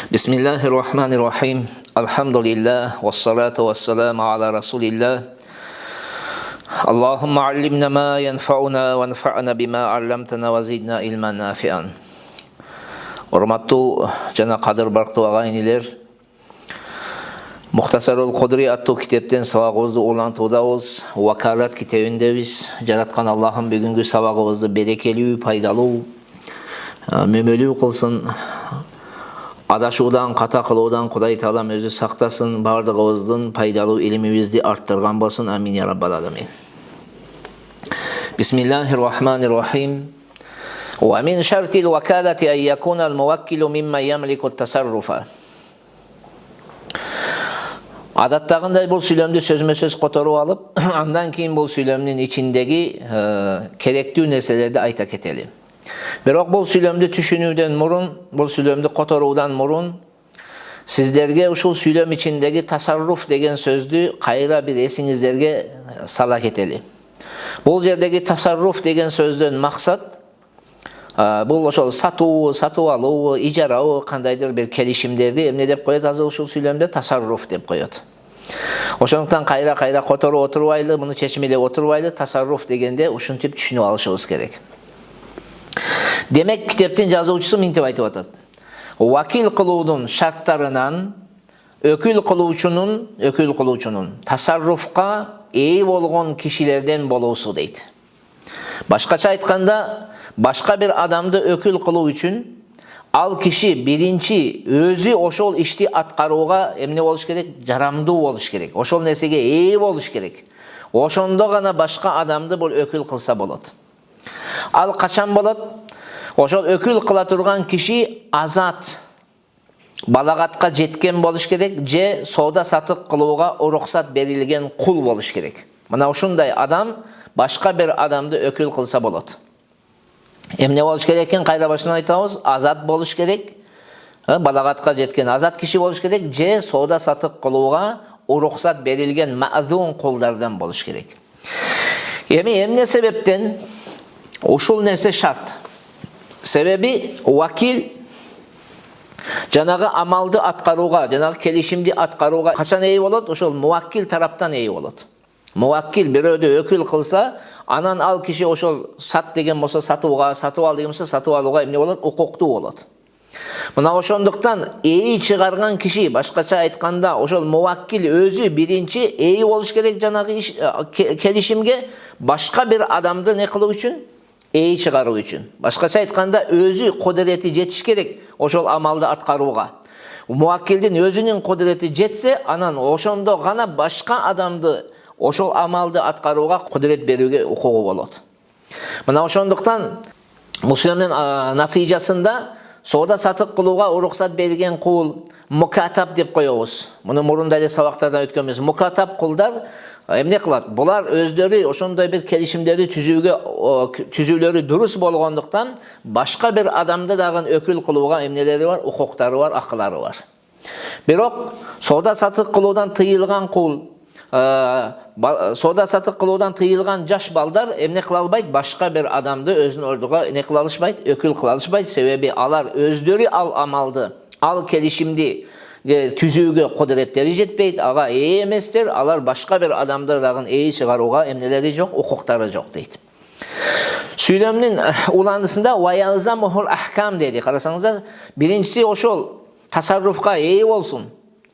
Bismillahirrahmanirrahim. Elhamdülillah ve salatu ve selamu ala Resulillah. Allahumma allimna ma yanfa'una ve enfa'na bima allamtana ve zidna ilmen nafi'an. Hormatly jana kadir barktуу agайынилер, Muhtasarul Qudri аттуу китептен сабагыбызды улантуудабыз, Вакалат китебиндебиз. Жараткан Аллахым бүгүнкү сабагыбызды берекелүү, пайдалуу, мөмөлүү кылсын. Адашуудан, ката кылуудан Кудай Таалам өзү сактасын, бардыгыбыздын пайдалуу илимибизди арттырган болсун. Амин я раббал аламин. Бисмиллахир-рахманир-рахим. Ва мин шартил вакалати ан якуна ал-муваккилу мимман ямлику ат-тасарруфа. Адаттагындай бул сүйлөмдү сөзмө-сөз которуп алып, андан кийин бул сүйлөмдүн ичиндеги керектүү нерселерди айта кетели. Бирок бул сүйлөмдү түшүнүүдөн мурун, бул сүйлөмдү которуудан мурун сиздерге ушул сүйлөм ичиндеги тасарруф деген сөздү кайра бир эсиңиздерге сала кетели. Бул жердеги тасарруф деген сөздөн максат бул ошол сатуу, сатып алуу, ижарабы, кандайдыр бир келишимдерди эмне деп коет азыр ушул сүйлөмдө? Тасарруф деп коет. Ошондуктан кайра которуп отурбайлы, муну чечмелеп отурбайлы, тасарруф дегенде ушинтип түшүнүп алышыбыз керек. Демек, китептин жазуучусу мынтип айтып атат. Вакил кылуунун шарттарынан өкүл кылуучунун тасарруфка ээ болгон кишилерден болуусу дейт. Башкача айтканда, башка бир адамды өкүл кылуу үчүн ал киши биринчи өзү ошол ишти аткарууга эмне болуш керек? Жарамдуу болуш керек. Ошол нерсеге ээ болуш керек. Ошондо гана башка адамды бул өкүл кылса болот. Ал качан болот? Ошол өкүл кыла турган киши азат, балагатка жеткен болуш керек, же соода сатык кылууга уруксат берилген кул болуш керек. Мына ушундай адам башка бир адамды өкүл кылса болот. Эмне болуш керек экен? Кайра башынан айтабыз, азат болуш керек, балагатка жеткен азат киши болуш керек, же соода сатык кылууга уруксат берилген маъзун кулдардан болуш керек. Эми эмне себептен ушул нерсе шарт? Себеби вакил жанагы амалды аткарууга, жанагы келишимди аткарууга качан ээ болот? Ошол муваккил тараптан ээ болот. Муваккил бирөөдү өкүл кылса, анан ал киши ошол сат деген болсо сатууга, сатып ал деген болсо сатып алууга эмне болот? Укуктуу болот. Мына ошондуктан ээ чыгарган киши, башкача айтканда, ошол муваккил өзү биринчи ээ болуш керек жанагы келишимге, башка бир адамды не кылуу үчүн? Ээ чыгаруу үчүн. Башкача айтканда, өзү кудурети жетиш керек ошол амалды аткарууга. Муваккилдин өзүнүн кудурети жетсе, анан ошондо гана башка адамды ошол амалды аткарууга кудурет берүүгө укугу болот. Мына ошондуктан мусулмандын натыйжасында соода сатык кылууга уруксат берилген кул мукатаб деп коебуз. Муну мурунда эле сабактардан өткөнбүз. Мукатаб кулдар эмне кылат? Булар өздөрү ошондой бир келишимдерди түзүүлөрү дурус болгондуктан башка бир адамды дагы өкүл кылууга эмнелери бар? Укуктары бар, акылары бар. Бирок соода сатык кылуудан тыйылган кул, соода сатык кылуудан тыйылган жаш балдар эмне кыла албайт? Башка бир адамды өзүнүн ордуга эмне кыла алышпайт? Өкүл кыла алышпайт. Себеби алар өздөрү ал амалды, ал келишимди түзүүгө кудуреттери жетпейт, ага ээ эместер, алар башка бир адамды дагы ээ чыгарууга эмнелери жок, укуктары жок дейт. Сүйлөмдүн уландысында ваялзамухул ахкам деди. Карасаңыздар, биринчиси ошол тасарруфка ээ болсун.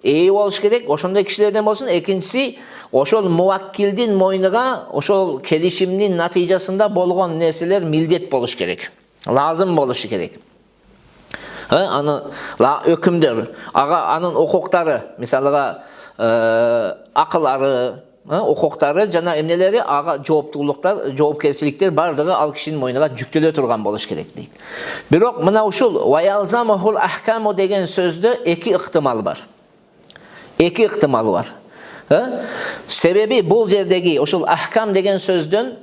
Ээ болуш керек, ошондой кишилерден болсун. Экинчиси, ошол муваккилдин мойнуга ошол келишимдин натыйжасында болгон нерселер милдет болуш керек. Лазым болуш керек. Аны өкүмдөр, анын укуктары, мисалыга акылары, укуктары жана эмнелери, ага жооптуулуктар, жоопкерчиликтер бардыгы ал кишинин мойнуга жүктөлө турган болуш керек дейт. Бирок мына ушул ваялзамухул ахкаму деген сөздө эки ыктымал бар. Эки ыктымалы бар. Себеби бул жердеги ошол ахкам деген сөздөн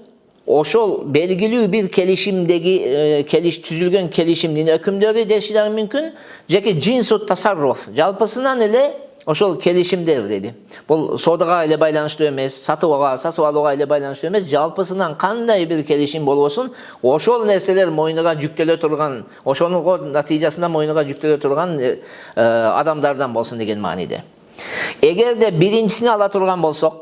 ошол белгилүү бир келишимдеги түзүлгөн келишимдин өкүмдөрү деши дагы мүмкүн, жеке джинсут тасарруф, жалпысынан эле ошол келишимдер деди. Бул соодага эле байланыштуу эмес, сатып алууга эле байланыштуу эмес, жалпысынан кандай бир келишим болбосун, ошол нерселер мойнуга жүктөлө турган, ошонун натыйжасында мойнуга жүктөлө турган адамдардан болсун деген мааниде. Эгерде биринчисини ала турган болсок,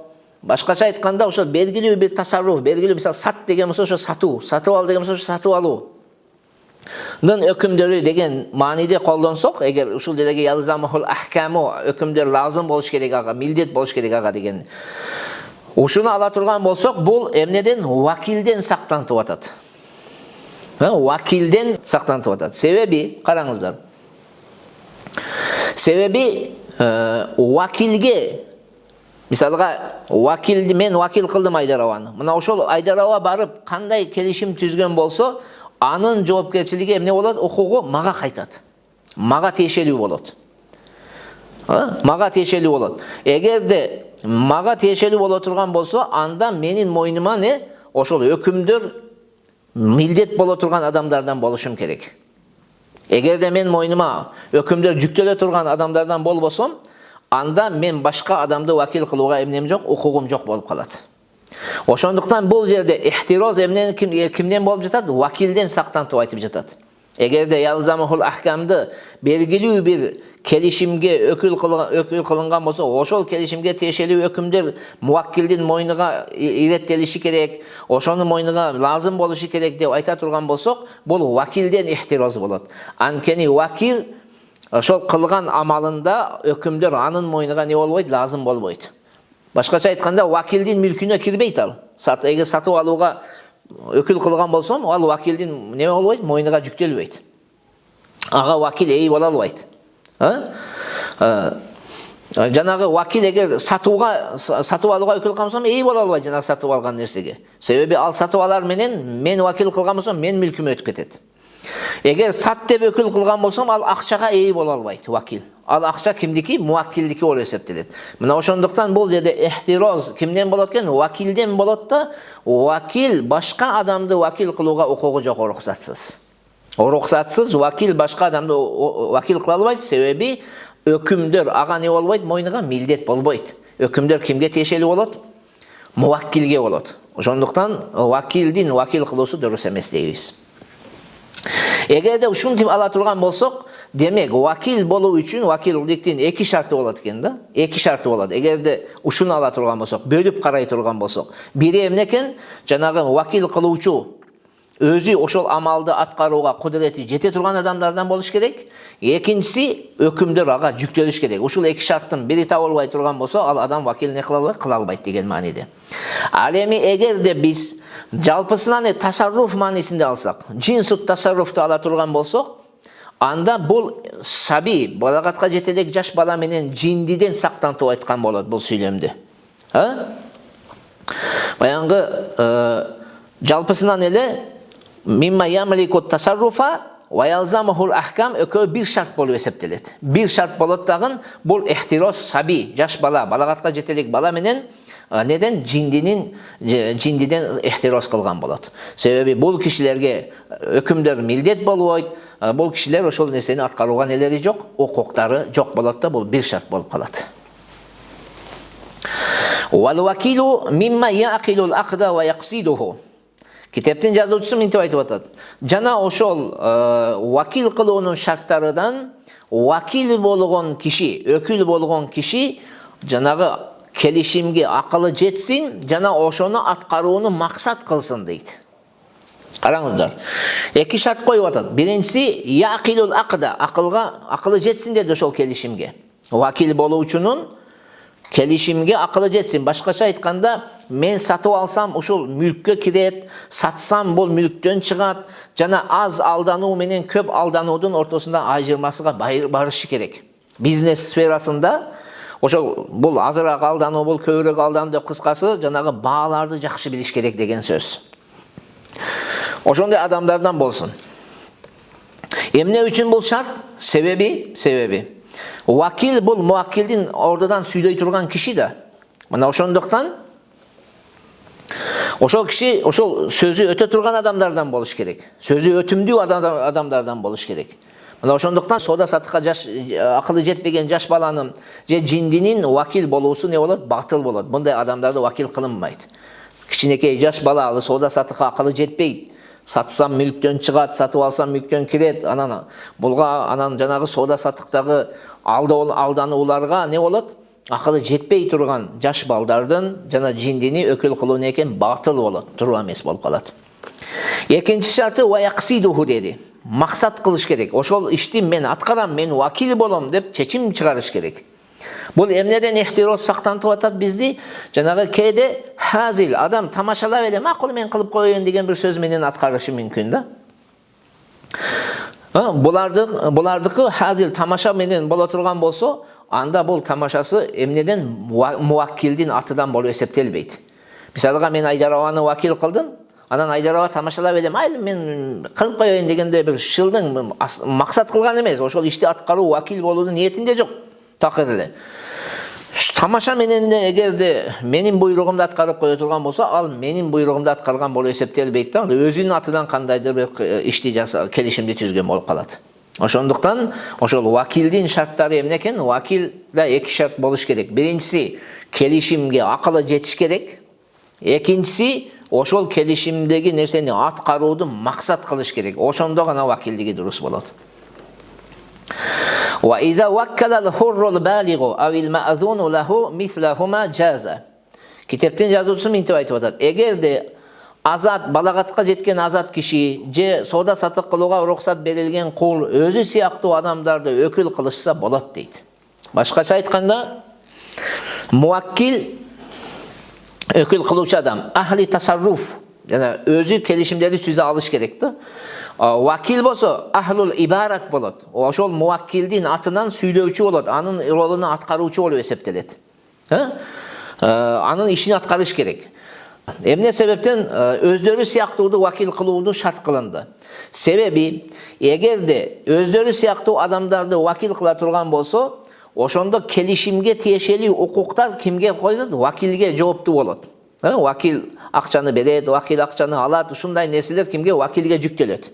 башкача айтканда ошол белгилүү бир тасарруф, белгилүү мисалы сат деген болсо ошо сатып ал деген болсо ошо сатып алуу өкүмдөрү деген мааниде колдонсок, эгер ушул жерге ялзамухул ахкаму өкүмдөр лазым болуш керек ага, милдет болуш керек ага деген. Ушуну ала турган болсок, бул эмнеден? Вакилден сактантып атат. Вакилден сактантып атат. Себеби, караңыздар. Себеби вакилге, мисалга вакилди мен вакил кылдым Айдар абаны. Мына ошол Айдар аба барып кандай келишим түзгөн болсо, анын жоопкерчилиги эмне болот? Укугу мага кайтат. Мага тиешелүү болот. Мага тиешелүү болот. Эгерде мага тиешелүү боло турган болсо, анда менин мойнума не? Ошол өкүмдөр милдет боло турган адамдардан болушум керек. Эгерде мен мойнума өкүмдөр жүктөлө турган адамдардан болбосом, анда мен башка адамды вакил кылууга эмнем жок, укугум жок болуп калат. Ошондуктан бул жерде ихтироз кимден болуп жатат? Вакилден сактантып айтып жатат. Эгерде ялзамухул ахкамды белгилүү бир келишимге өкүл кылынган болсо, ошол келишимге тиешелүү өкүмдөр муаккилдин мойнуга иреттелиши керек, ошонун мойнуга лазым болушу керек деп айта турган болсок, бул вакилден ихтироз болот. Анткени вакил ошол кылган амалында өкүмдөр анын мойнуга не болбойт? Лазым болбойт. Башкача айтканда, вакилдин мүлкүнө кирбейт ал. Эгер сатып алууга өкүл кылган болсом, ал вакилдин не болбойт? Мойнуга жүктөлбөйт. Ага вакил эй боло албайт. Жанагы вакил эгер сатып алууга өкүл кылган болсом, эй боло албайт жанагы сатып алган нерсеге. Себеби ал сатып алар менен мен вакил кылган болсом, мен мүлкүм өтүп кетет. Эгер сат деп өкүл кылган болсом, ал акчага эй боло албайт вакил. Ал акча кимдики? Муаккилдики болуп эсептелет. Мына ошондуктан бул жерде ихтироз кимден болот экен? Вакилден болот да, вакил башка адамды вакил кылууга укугу жок, уруксатсыз. Уруксатсыз вакил башка адамды вакил кыла албайт, себеби өкүмдөр ага не болбойт? Мойнуга милдет болбойт. Өкүмдөр кимге тиешелүү болот? Муаккилге болот. Ошондуктан вакилдин вакил кылуусу дурус эмес дейбиз. Эгерде ушинтип ала турган болсок, демек вакил болуу үчүн вакилдиктин эки шарты болот экен да. Эки шарты болот. Эгерде ушуну ала турган болсок, бөлүп карай турган болсок, бири эмне экен? Жанагы вакил кылуучу өзү ошол амалды аткарууга кудурети жете турган адамдардан болуш керек. Экинчиси, өкүмдөр ага жүктөлүш керек. Ушул эки шарттын бири табылбай турган болсо, ал адам вакил не кыла албайт деген мааниде. Ал эми эгерде биз жалпысынан тасарруф маанисинде алсак, джинсут тасарруфту ала турган болсок, анда бул саби, балагатка жете элек жаш бала менен жиндиден сактантып айткан болот бул сүйлөмдү. Баягы жалпысынан эле мимма ямлику тасарруфа ва ялзамухул ахкам экөө бир шарт болуп эсептелет. Бир шарт болот дагы, бул ихтироз саби, жаш бала, балагатка жете элек бала менен неден? Жиндиден ихтироз кылган болот. Себеби бул кишилерге өкүмдөр милдет болбойт, бул кишилер ошол нерсени аткарууга нелери жок, укуктары жок болот да, бул бир шарт болуп калат. Вал вакилу мимма яқилул ақда ва яқсидуху. Китептин жазуучусу мынтип айтып атат. Жана ошол вакил кылуунун шарттарынан вакил болгон киши, өкүл болгон киши жанагы келишимге акылы жетсин, жана ошону аткарууну максат кылсын дейт. Караңыздар. Эки шарт коюп атат. Биринчиси яқилул ақда, акылы жетсин деди ошол келишимге. Вакил болуучунун келишимге акылы жетсин. Башкача айтканда, мен сатып алсам ушул мүлккө кирет, сатсам бул мүлктөн чыгат, жана аз алдануу менен көп алдануудун ортосунда ажырмасыга барышы керек. Бизнес сферасында ошол бул азыраак алдануу, бул көбүрөөк алдануу деп кыскасы, жанагы бааларды жакшы билиш керек деген сөз. Ошондой адамдардан болсун. Эмне үчүн бул шарт? Себеби вакил бул муаккилдин ордудан сүйлөй турган киши да. Мына ошондуктан ошол киши ошол сөзү өтө турган адамдардан болуш керек. Сөзү өтүмдүү адамдардан болуш керек. Мына ошондуктан соода саттыкка акылы жетпеген жаш баланын же жиндинин вакил болуусу не болот? Батыл болот. Мындай адамдарды вакил кылынбайт. Кичинекей жаш бала ал соода саттыкка акылы жетпейт. Сатсам мүлктөн чыгат, сатып алсам мүлктөн кирет. Анан жанагы соода саттыктагы алданууларга не болот? Акылы жетпей турган жаш балдардын жана жиндини өкүл кылуу экен батыл болот, туура эмес болуп калат. Экинчи шарты ваяқсидуху деди. Максат кылыш керек. Ошол ишти мен аткарам, мен вакил болом деп чечим чыгарыш керек. Бул эмнеден ихтирос сактантып атат бизди? Жанагы кээде хазил адам тамашалап эле макул мен кылып коеюн деген бир сөз менен аткарышы мүмкүн да. Булардыкы хазил тамаша менен боло турган болсо, анда бул тамашасы эмнеден муаккилдин атынан болуп эсептелбейт. Мисалга мен Айдарованы вакил кылдым, анан Айдарова тамашалап эле майли мен кылып коеюн дегенде бир шылдың максат кылган эмес, ошол ишти аткаруу вакил болуунун ниетинде жок. Такыр эле. Тамаша менен эгерде менин буйругумду аткарып кое турган болсо, ал менин буйругумду аткарган болуп эсептелбейт да, өзүнүн атынан кандайдыр бир ишти келишимди түзгөн болуп калат. Ошондуктан ошол вакилдин шарттары эмне экен? Вакилда эки шарт болуш керек. Биринчиси келишимге акылы жетиш керек. Экинчиси ошол келишимдеги нерсени аткарууду максат кылыш керек. Ошондо гана вакилдиги дурус болот. وإذا وكل الحر البالغ أو المأذون له مثلهما جاز. Китептин жазуучусу мынтип айтып атат. Эгерде азат балагатка жеткен азат киши же соода саттык кылууга уруксат берилген кул өзү сыяктуу адамдарды өкүл кылышса болот дейт. Башкача айтканда, муаккил өкүл кылуучу адам, ахли тасарруф, жана өзү келишимдерди түзө алыш керек да. Вакил болсо ахлул ибарат болот. Ошол муаккилдин атынан сүйлөөчү болот, анын ролуну аткаруучу болуп эсептелет. Анын ишин аткарыш керек. Эмне себептен өздөрү сыяктууду вакил кылууну шарт кылынды? Себеби эгерде өздөрү сыяктуу адамдарды вакил кыла турган болсо, ошондо келишимге тиешелүү укуктар кимге коюлат? Вакилге жооптуу болот. Вакил акчаны берет, вакил акчаны алат, ушундай нерселер кимге? Вакилге жүктөлөт.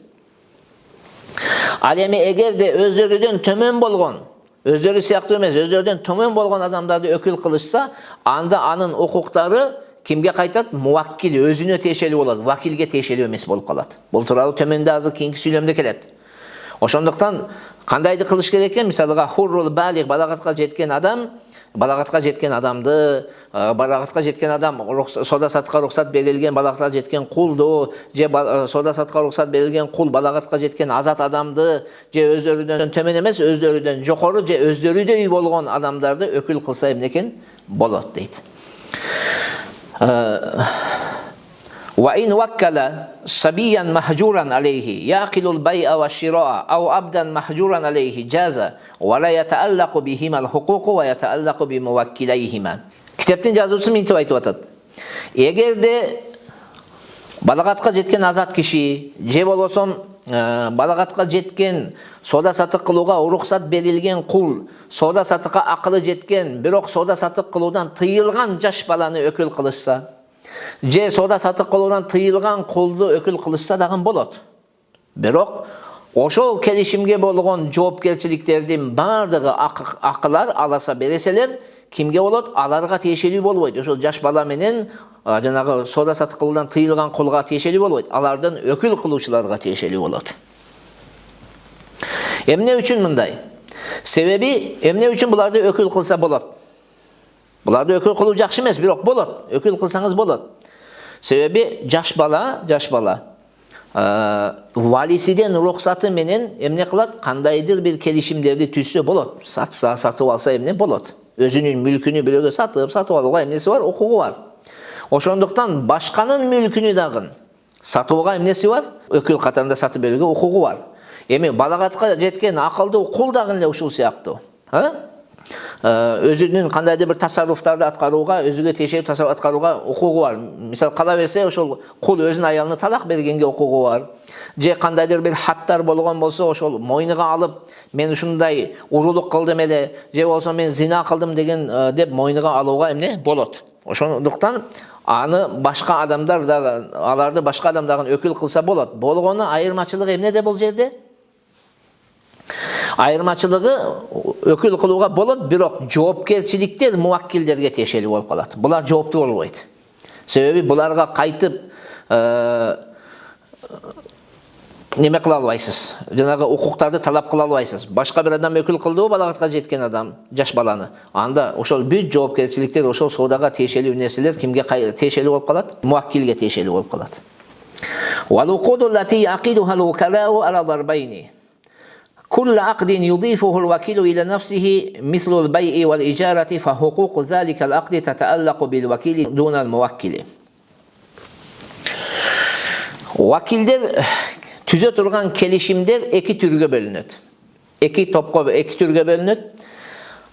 Ал эми эгерде өздөрүдөн төмөн болгон, өздөрү сыяктуу эмес, өздөрүдөн төмөн болгон адамдарды өкүл кылышса, анда анын укуктары кимге кайтат? Муаккил өзүнө тиешелүү болот, вакилге тиешелүү эмес болуп калат. Бул тууралуу төмөндө азыр кийинки сүйлөмдө келет. Ошондуктан кандайды кылыш керек экен? Мисалга хуррул балиг, балагатка жеткен адам, балагатка жеткен адам соода саттыкка уруксат берилген, балагатка жеткен кулду же соода саттыкка уруксат берилген кул балагатка жеткен азат адамды же өздөрүдөн төмөн эмес, өздөрүдөн жокору же өздөрүдөй болгон адамдарды өкүл кылса эмне экен? Болот дейт. وإن وكل صبيا مهجورا عليه يعقل البيع والشراء أو عبدا مهجورا عليه جاز ولا يتعلق بهما الحقوق ويتعلق بموكليهما. Китептин жазуучусу мынтип айтып атат. Эгерде балагатка жеткен азат киши же болбосо балагатка жеткен соода саттык кылууга уруксат берилген кул, соода саттыкка акылы жеткен, бирок соода саттык кылуудан тыйылган жаш баланы өкүл кылышса, же соода саттык кылуудан тыйылган кулду өкүл кылышса дагы болот. Бирок ошол келишимге болгон жоопкерчиликтердин баардыгы акылар аласа береселер, кимге болот? Аларга тиешелүү болбойт. Ошол жаш бала менен жанагы соода саттык кылуудан тыйылган кулга тиешелүү болбойт. Алардын өкүл кылуучуларга тиешелүү болот. Эмне үчүн мындай? Себеби эмне үчүн буларды өкүл кылса болот? Буларды өкүл кылуу жакшы эмес, бирок болот. Өкүл кылсаңыз болот. Себеби жаш бала валисиден уруксаты менен эмне кылат? Кандайдыр бир келишимдерди түзсө болот. Сатса, сатып алса эмне болот? Өзүнүн мүлкүнү бирөөгө сатып алууга эмнеси бар? Укугу бар. Ошондуктан башканын мүлкүнү дагы сатууга эмнеси бар? Өкүл катарында сатып берүүгө укугу бар. Эми балагатка жеткен акылдуу кул дагы эле ушул сыяктуу. Өзүнүн кандайдыр бир тасарруфтарды аткарууга, өзүгө тиешелүү тасарруф аткарууга укугу бар. Мисал кала берсе, ошол кул өзүнүн аялына талак бергенге укугу бар. Же кандайдыр бир хаттар болгон болсо, ошол мойнуга алып, мен ушундай урулук кылдым эле, же болсо мен зина кылдым деген деп мойнуга алууга эмне болот. Ошондуктан аны башка адамдар дагы, аларды башка адам дагы өкүл кылса болот. Болгону айырмачылык эмнеде бул жерде? Айырмачылыгы өкүл кылууга болот, бирок жоопкерчиликтер муаккилдерге тиешелүү болуп калат. Булар жооптуу болбойт. Себеби буларга кайтып неме кыла албайсыз. Жанагы укуктарды талап кыла албайсыз. Башка бир адам өкүл кылдыбы балагатка жеткен адам, жаш баланы. Анда ошол бүт жоопкерчиликтер, ошол соодага тиешелүү нерселер кимге тиешелүү болуп калат? Муаккилге тиешелүү болуп калат. والعقود التي يعقدها الوكلاء على ضربين كل عقد يضيفه الوكيل إلى نفسه مثل البيع والإجارة فحقوق ذلك العقد تتعلق بالوكيل دون الموكل. Vakilder tüze turgan kelişimler iki türge bölünöt. İki türge bölünöt.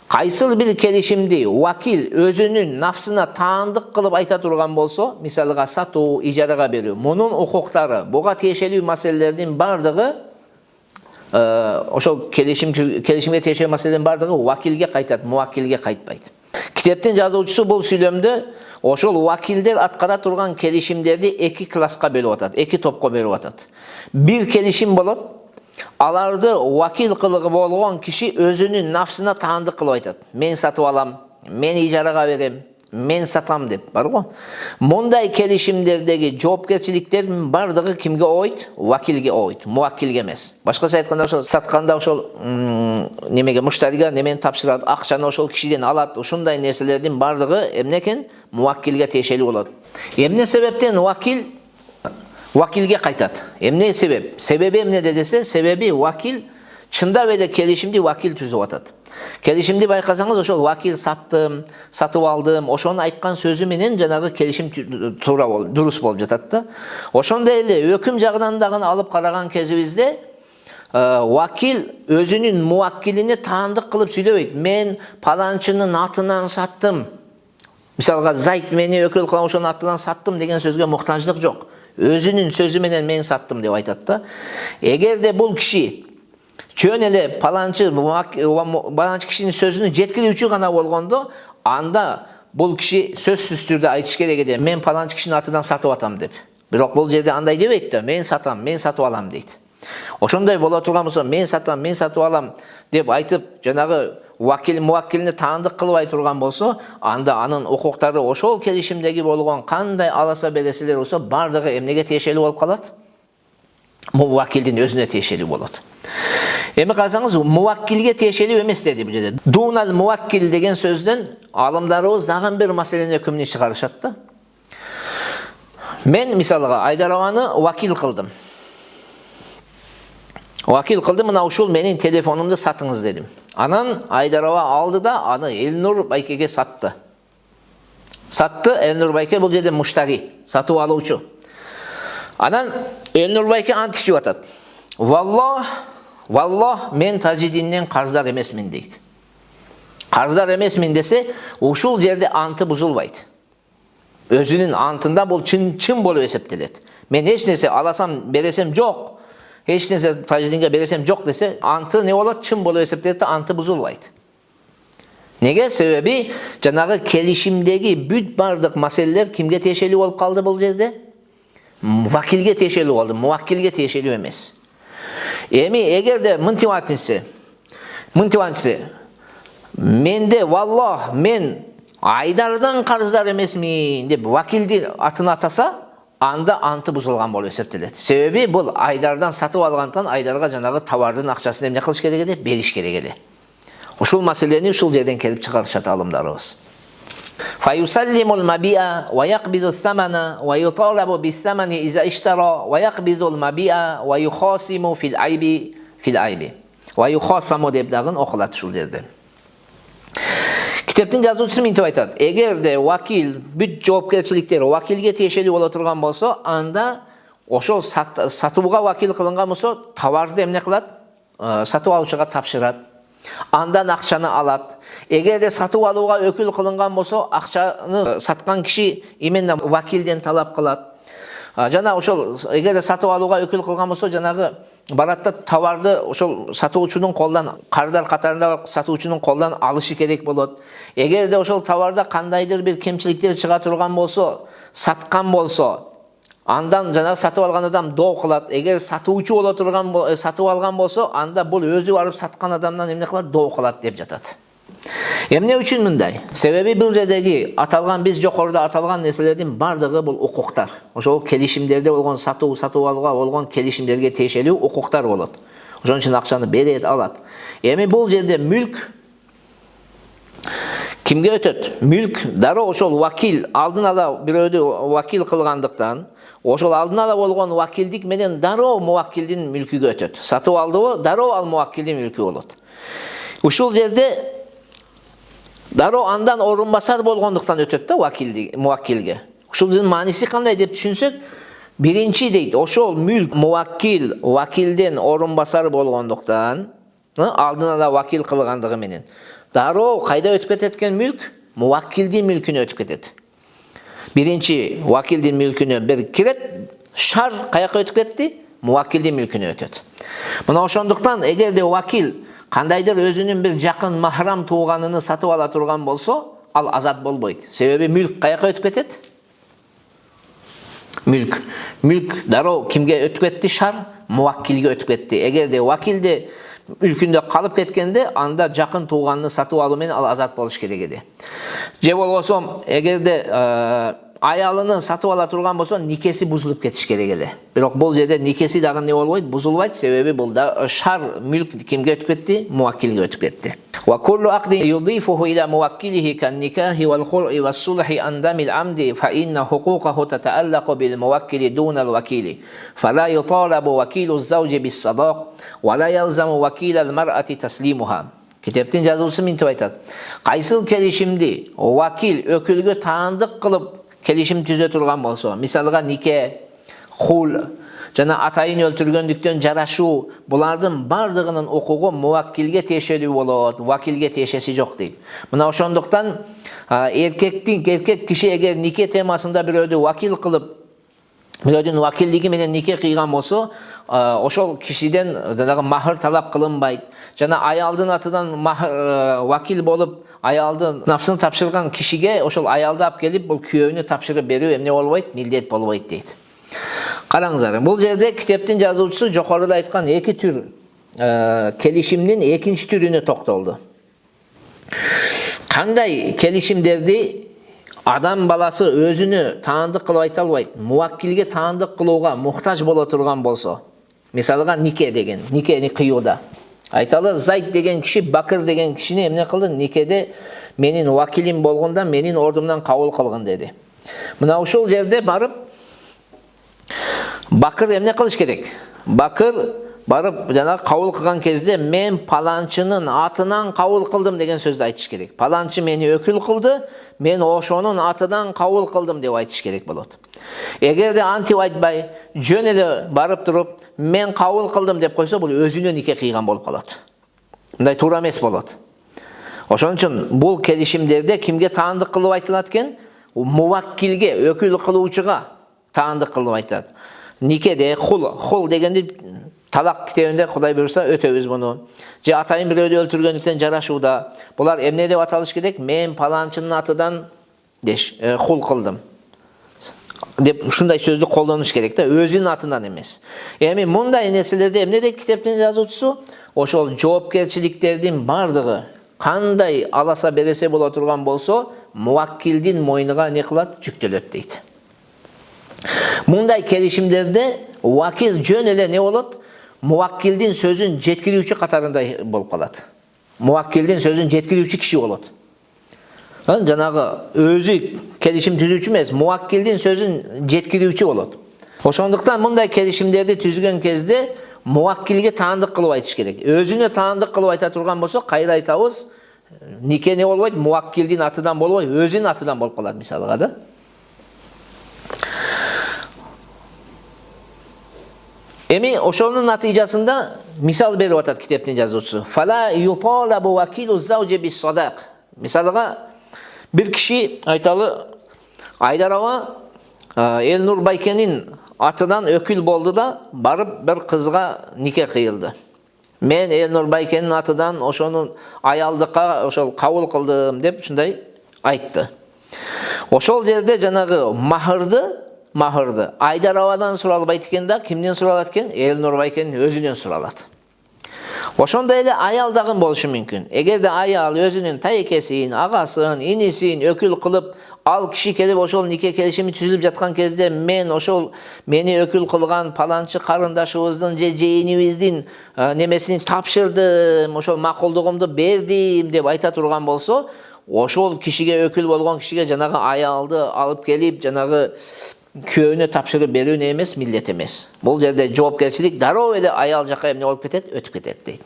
Kaysıl bir kelişimdi vakil özünün nafsına taandık kılıp ayta turgan bolsa, misalga satуу, ijaraga berүү, munun hukuktары, buga tieşelүү maselelerin bardığı oşol kelişimge tieşelүү maselelerin bardığı vakilge kaytat, muvakkilge kaytpayt. Kiteptin жазуучусу бул сүйлөмдө ошол вакилдер аткара турган келишимдерди эки класска бөлүп атат, эки топко бөлүп атат. Бир келишим болот, аларды вакил кылыгы болгон киши өзүнүн нафсына таандык кылып айтат. Мен сатып алам, мен ижарага берем, мен сатам деп, бар го. Мындай келишимдердеги жоопкерчиликтердин бардыгы кимге ойт? Вакилге ойт, муаккилге эмес. Башкача айтканда ошол сатканда ошол немеге муштарига немени тапшырат, акчаны ошол кишиден алат. Ушундай нерселердин бардыгы эмне экен? Муаккилге тиешелүү болот. Эмне себептен vakilge kaytat. Emne sebep? Sebebi emne dese, sebebi vakil çında ve de kelişimdi vakil tüzüp atat. Kelişimdi baykasanız oşol vakil sattım, satıp aldım, oşonun aytkan sözü menen janagı kelişim tuura bol, durus bolup jatat da. Oşonda ele öküm jagынан dagы alıp karagan kezibizde vakil özünün muvakkilini taandık kılıp söylebeyt. Men palançının atынан sattım. Misalga Zayt meni ökül kılan oşonun atından sattım degen sözge muhtaçlık yok. Özünün sözü menen men sattım dep aytat da. Egerde bul kişi çön ele palançı kişinin sözünü жеткирүүчү gana bolgondo, anda bul kişi sözsüz türde aytış kerek ede. Men palançı kişinin atından satıp atam dep. Bирок bul жерде андай debeyt da, men satam, men satıp alam deyt. Oşonday bola turgan bolsa, men satam, men satıp alam dep aytıp, janagı muvakkilini taandık kılıp aytırgan bolsa, anda anın hukuktары oşol kelişimdegi bolgon kanday alasa beresiler olsa bardığı emnege tieşelүү bolup kalat? Muvakkildin özüne tieşelүү bolot. Emi karsanız muvakkilge tieşelүү emes dedi bu жерде. Dunal muvakkil degen sözdön alımlarыбыз dagы bir maseleni hükümünü çıkarışat da. Men misalga Aydarovаны vakil kıldım. Vakil kıldım, mına uşul menin telefonumda satınız dedim. Anan Aydarova aldı da anı Elnur Baykege sattı. Sattı, Elnur Bayke bu жерде muştari, satıp aluvçu. Anan Elnur Bayke ant içip atat. Vallah men Taciddin'den qarzdar emesmin deydi. Qarzdar emesmin dese, uşul жерде antı buzulbaydı. Özünün antında bol çın bolup eseptelet. Men hiç nese alasam beresem yok. Hiç nese Taciddin'e beresem yok dese antı ne olur? Çın bolup eseptelet de antı buzulbaydı. Nege sebebi janagı kelişimdegi büt bardık meseleler kimge tieşelүү bolup kaldı bol жерде? Vakilge tieşelүү boldu, muvakkilge tieşelүү emes. Emi egerde mıntivatisi mende vallah men Aydardan qarzdar emesmin dep vakildi atını atasa, anda antı buzulgan bolup eseptelet. Sebebi bul Aydardan satıp algandan Aydarga janagı tawardын akçaсын emne kılış kerek ede? Beriş kerek ede. Uşul maseleni uşul жерден kelip çıkarışat alımlarыбыз. فَيُسَلِّمُ الْمَبِيعَ وَيَقْبِضُ الثَّمَنَ وَيُطَالَبُ بِالثَّمَنِ إِذَا اشْتَرَى وَيَقْبِضُ الْمَبِيعَ وَيُخَاصِمُ فِي الْعَيْبِ وَيُخَاصَمُ dep dagın okulat uşul жерде. Kiteptin жазуучусу мынтип айтат. Эгерде vakil бүт жоопкерчиликтер vakilge тиешелүү боло турган болсо, анда ошол сатууга vakil кылынган болсо, товарды эмне кылат? Сатып алуучуга тапшырат. Андан акчаны алат. Эгерде сатып алууга өкүл кылынган болсо, акчаны саткан киши именно vakilден талап кылат. Жана ошол эгерде сатып алууга өкүл кылган болсо, жанагы баратта товарды ошол сатуучунун колунан, кардар катарында сатуучунун колунан алышы керек болот. Эгерде ошол товарда кандайдыр бир кемчиликтер чыга турган болсо, саткан болсо, Андан жана сатып алган адам доо кылат. Эгер сатуучу боло турган сатып алган болсо, анда бул өзү барып саткан адамдан эмне кылат? Доо кылат деп жатат. Эмне үчүн мындай? Себеби бул жердеги аталган биз жокоруда аталган нерселердин бардыгы бул укуктар. Ошол келишимдерде болгон сатып алууга болгон келишимдерге тиешелүү укуктар болот. Ошон үчүн акчаны берет, алат. Эми бул жерде мүлк кимге өтөт? Мүлк дароо ошол вакил, алдын ала бирөөдү вакил кылгандыктан, ошол алдын ала болгон вакилдик менен дароо муваккилдин мүлкүгө өтөт. Сатып алдыбы, дароо ал муваккилдин мүлкү болот. Ушул жерде дароо андан орун басар болгондуктан өтөт да муваккилге. Ушул мааниси кандай деп түшүнсөк, биринчи дейт, ошол мүлк муваккил вакилден орун басар болгондуктан, алдын ала вакил кылгандыгы менен дароо кайда өтүп кетет экен мүлк? Муваккилдин мүлкүнө өтүп кетет. Биринчи вакилдин мүлкүнө бир кирет, шар каяка өтүп кетти? Муваккилдин мүлкүнө өтөт. Мына ошондуктан эгерде вакил кандайдыр өзүнүн бир жакын махрам тууганын сатып ала турган болсо, ал азат болбойт. Себеби мүлк каяка өтүп кетет? Мүлк дароо кимге өтүп кетти? Шар муваккилге өтүп кетти. Эгерде вакилде мүлкүндө калып кеткенде, анда жакын тууганын сатып алуу менен ал азат болуш керек эди. Же болбосо, эгерде аялını сатып ала турган болсо, никеси бузулуп кетиш керек эле. Бирок бул жерде никеси дагы не болбойт, бузулбайт, себеби бул да шар мүлк кимге өтүп кетти? Муваккилге өтүп кетти. Wa kullu aqdin yudhifuhu ila muwakkilihi kan-nikahi wal-khul'i was-sulhi an damil 'amdi fa inna huquqahu tata'allaqu bil muwakkili duna al-wakili. Fala yutalabu wakilu az-zawji bis-sadaq wa la yalzamu wakila al-mar'ati taslimuha. Kiteptin жазуучусу мынтип айтат. Кайсыл келишимди вакил өкүлгө таандык кылып келишим түзө турган болсо, мисалга нике, хул жана атайын өлтүргөндүктөн жарашуу, булардын бардыгынын укугу муваккилге тиешелүү болот, вакилге тиешеси жок дейт. Мына ошондуктан эркек киши эгер нике темасында бирөөдү вакил кылып, бирөөдүн вакилдиги менен нике кыйган болсо, ошол кишиден дагы махыр талап кылынбайт. Жана аялдын атынан вакил болуп, аялдын нафсын тапшырган кишиге ошол аялды алып келип, бул күйөөнү тапшырып берүү эмне болбойт? Милдет болбойт дейт. Караңыздар, бул жерде китептин жазуучусу жокоруда айткан эки түр келишимдин экинчи түрүнө токтолду. Кандай келишимдерди адам баласы өзүнө таандык кылып айта албайт, муваккилге таандык кылууга муктаж боло турган болсо, мисалга нике деген, никени кыюуда. Айталы, Зайд деген киши, Бакыр деген кишини эмне кылды? Никеде менин вакилим болгонда менин ордумдан кабыл кылгын деди. Мына ушул жерде барып Бакыр эмне кылыш керек? Бакыр барып жана кабыл кылган кезде мен паланчынын атынан кабыл кылдым деген сөздү айтыш керек. Паланчы мени өкүл кылды, мен ошонун атынан кабыл кылдым деп айтыш керек болот. Эгерде антип айтпай, жөн эле барып туруп, мен кабыл кылдым деп койсо, бул өзүнө нике кыйган болуп калат. Мындай туура эмес болот. Ошон үчүн бул келишимдерде кимге таандык кылып айтылат экен? Муваккилге, өкүл кылуучуга таандык кылып айтат. Никеде хул дегенди талак китебинде Кудай буйрса өтөбүз муну. Же атайын бирөөдү өлтүргөндүктөн жарашууда. Булар эмне деп аталыш керек? Мен паланчынын атынан хул кылдым деп ушундай сөздү колдонуш керек да, өзүнүн атынан эмес. Эми мындай нерселерде эмне дейт китептин жазуучусу? Ошол жоопкерчиликтердин бардыгы кандай аласа бересе боло турган болсо, муваккилдин мойнуга не кылат? Жүктөлөт дейт. Мындай келишимдерде вакил жөн эле не болот? Муваккилдин сөзүн жеткирүүчү катарында болуп калат. Муваккилдин сөзүн жеткирүүчү киши болот. Жанагы өзү келишим түзүүчү эмес, муваккилдин сөзүн жеткирүүчү болот. Ошондуктан мындай келишимдерди түзгөн кезде муваккилге таандык кылып айтыш керек. Өзүнө таандык кылып айта турган болсо, кайра айтабыз, нике не болбойт? Муваккилдин атынан болбой, өзүнүн атынан болуп калат, мисалга да. Эми ошонун натыйжасында мисал берип атат китептин жазуучусу. Фала юталабу вакилу завжи bis-sadaq. Мисалга бир киши айталы Айдараба Элнур Байкенин атынан өкүл болду да, барып бир кызга нике кыйылды. Мен Элнур Байкенин атынан ошонун аялдыкка ошол кабыл кылдым деп ушундай айтты. Ошол жерде жанагы махырды mahırdı. Aydar avadan suralbayt eken da kimden suralat eken? Elin Orbayken özünden suralat. Oşonda ele ayal dagın boluşu mümkün. Eger de ayal özünün taykesin, ağasın, inisin ökül kılıp al kişi kelip oşol nike kelişimi tüzülüp jatkan kezde men oşol meni ökül kılgan palançı karındaşыбыздын же жээнибиздин немесini tapşırdım, oşol makулдугумду berdim dep ayta turgan bolso, oşol kişiге ökül болгон kişiге жанагы ayalды alıp gelip жанагы köyüne tapşırıp berүүnü emes, millet emes. Bul jerde жоопкерчилик дароо эле ayal жакка эмне болуп кетет, өтүп кетет дейт.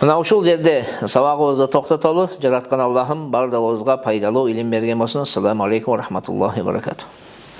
Мына ушул жерде сабагыбызды токтотолу. Жараткан Аллахым бардыгыбызга пайдалуу илим берген болсун. Ассаламу алейкум ва рахматуллахи ва баракатух.